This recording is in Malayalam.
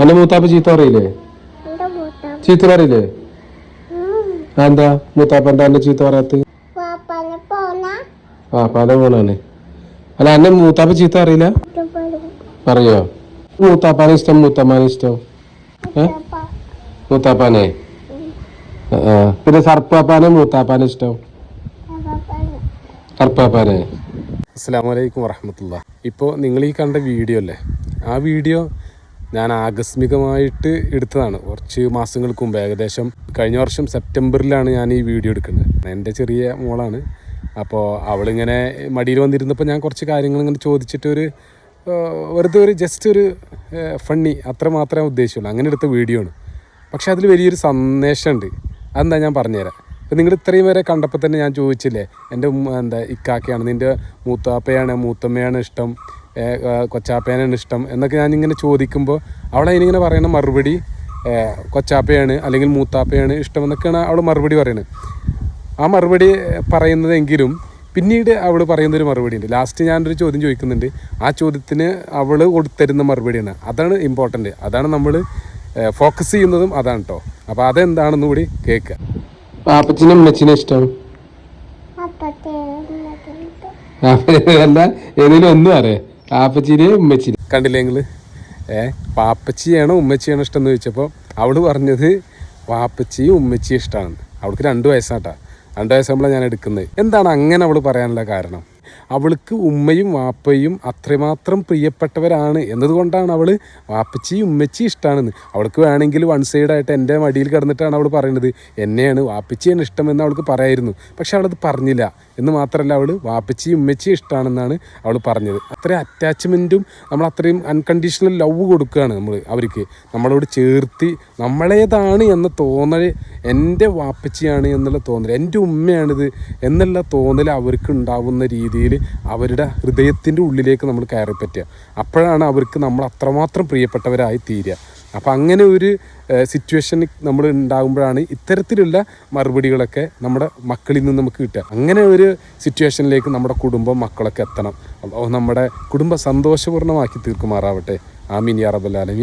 എന്റെ മൂത്താപ്പ ചീത്ത അറിയില്ലേ? ചീത്ത അറിയില്ലേ? എന്താ മൂത്താപ്പ എന്താ എന്റെ ചീത്ത പറയാത്ത? പാപ്പാന്റെ പോണാണ്. അല്ല എന്നെ മൂത്താപ്പ ചീത്ത അറിയില്ല? പറയോ? മൂത്താപ്പാനെ ഇഷ്ടം മൂത്തമ്മാനെ ഇഷ്ടം? മൂത്താപ്പാനെ. പിന്നെ സർപ്പാപ്പാനെ മൂത്താപ്പാനെ ഇഷ്ടം? സർപ്പാപ്പാനെ. അസ്സലാമു അലൈക്കും വറഹ്മത്തുള്ളാഹി. ഇപ്പോൾ നിങ്ങൾ ഈ കണ്ട വീഡിയോ അല്ലേ, ആ വീഡിയോ ഞാൻ ആകസ്മികമായിട്ട് എടുത്തതാണ്. കുറച്ച് മാസങ്ങൾക്ക് മുമ്പ്, ഏകദേശം കഴിഞ്ഞ വർഷം സെപ്റ്റംബറിലാണ് ഞാൻ ഈ വീഡിയോ എടുക്കുന്നത്. എൻ്റെ ചെറിയ മോളാണ്. അപ്പോൾ അവളിങ്ങനെ മടിയിൽ വന്നിരുന്നപ്പോൾ ഞാൻ കുറച്ച് കാര്യങ്ങൾ ഇങ്ങനെ ചോദിച്ചിട്ട് വെറുതെ ജസ്റ്റ് ഒരു ഫണ്ണി അത്ര മാത്രമേ ഉദ്ദേശിച്ചുള്ളൂ. അങ്ങനെ എടുത്ത വീഡിയോ ആണ്. പക്ഷെ അതിൽ വലിയൊരു സന്ദേശമുണ്ട്. അതെന്താ ഞാൻ പറഞ്ഞുതരാം. ഇപ്പം നിങ്ങൾ ഇത്രയും വരെ കണ്ടപ്പോൾ തന്നെ ഞാൻ ചോദിച്ചില്ലേ, എൻ്റെ ഇക്കാക്കയാണ്, നിൻ്റെ മൂത്താപ്പയാണ് മൂത്തമ്മയാണ് ഇഷ്ടം, കൊച്ചാപ്പയാണ് ഇഷ്ടം എന്നൊക്കെ ഞാനിങ്ങനെ ചോദിക്കുമ്പോൾ അവളതിനിങ്ങനെ പറയുന്ന മറുപടി കൊച്ചാപ്പയാണ് അല്ലെങ്കിൽ മൂത്താപ്പയാണ് ഇഷ്ടമെന്നൊക്കെയാണ് അവൾ മറുപടി പറയുന്നത്. ആ മറുപടി പറയുന്നതെങ്കിലും പിന്നീട് അവൾ പറയുന്നൊരു മറുപടി ഉണ്ട്. ലാസ്റ്റ് ഞാനൊരു ചോദ്യം ചോദിക്കുന്നുണ്ട്. ആ ചോദ്യത്തിന് അവൾ കൊടുത്തരുന്ന മറുപടിയാണ്. അതാണ് ഇമ്പോർട്ടൻ്റ്. അതാണ് നമ്മൾ ഫോക്കസ് ചെയ്യുന്നതും അതാണ് കേട്ടോ. അപ്പോൾ അതെന്താണെന്ന് കൂടി കേൾക്കുക. പാപ്പച്ചിനും ഉമ്മച്ചിനും ഇഷ്ടം അല്ല ഏതെങ്കിലും ഒന്നും അറിയാം. പാപ്പച്ചിനെ ഉമ്മച്ചിനെ കണ്ടില്ലേ നിങ്ങൾ? പാപ്പച്ചിയാണോ ഉമ്മച്ചിയാണോ ഇഷ്ടം എന്ന് ചോദിച്ചപ്പോൾ അവൾ പറഞ്ഞത് പാപ്പച്ചിയും ഉമ്മച്ചിയും ഇഷ്ടമാണ്. അവൾക്ക് 2 വയസ്സാട്ടാ. 2 വയസ്സാകുമ്പോഴാണ് ഞാൻ എടുക്കുന്നത്. എന്താണ് അങ്ങനെ അവൾ പറയാനുള്ള കാരണം? അവൾക്ക് ഉമ്മയും വാപ്പയും അത്രമാത്രം പ്രിയപ്പെട്ടവരാണ് എന്നതുകൊണ്ടാണ് അവൾ വാപ്പച്ചിയും ഉമ്മച്ചിയും ഇഷ്ടമാണെന്ന്. അവൾക്ക് വേണമെങ്കിൽ വൺ സൈഡായിട്ട് എൻ്റെ മടിയിൽ കിടന്നിട്ടാണ് അവൾ പറയുന്നത് എന്നെയാണ് വാപ്പച്ചിയാണ് ഇഷ്ടമെന്ന് അവൾക്ക് പറയായിരുന്നു. പക്ഷെ അവളത് പറഞ്ഞില്ല. എന്ന് മാത്രമല്ല, അവൾ വാപ്പച്ചിയും ഉമ്മച്ചിയും ഇഷ്ടമാണെന്നാണ് അവൾ പറഞ്ഞത്. അത്രയും അറ്റാച്ച്മെൻറ്റും നമ്മൾ അത്രയും അൺകണ്ടീഷണൽ ലവ് കൊടുക്കുകയാണ് നമ്മൾ അവർക്ക്. നമ്മളോട് ചേർത്തി നമ്മളേതാണ് എന്ന തോന്നൽ, എൻ്റെ വാപ്പച്ചിയാണ് എന്നുള്ള തോന്നൽ, എൻ്റെ ഉമ്മയാണിത് എന്നുള്ള തോന്നൽ അവർക്ക് ഉണ്ടാവുന്ന രീതിയിൽ അവരുടെ ഹൃദയത്തിൻ്റെ ഉള്ളിലേക്ക് നമ്മൾ കയറി പറ്റുക. അപ്പോഴാണ് അവർക്ക് നമ്മൾ അത്രമാത്രം പ്രിയപ്പെട്ടവരായി തീരുക. അപ്പം അങ്ങനെ ഒരു സിറ്റുവേഷൻ നമ്മൾ ഉണ്ടാകുമ്പോഴാണ് ഇത്തരത്തിലുള്ള മറുപടികളൊക്കെ നമ്മുടെ മക്കളിൽ നിന്ന് നമുക്ക് കിട്ടുക. അങ്ങനെ ഒരു സിറ്റുവേഷനിലേക്ക് നമ്മുടെ കുടുംബം മക്കളൊക്കെ എത്തണം. നമ്മുടെ കുടുംബം സന്തോഷപൂർണ്ണമാക്കി തീർക്കുമാറാവട്ടെ. ആമീൻ യാ റബ്ബൽ ആലമീൻ.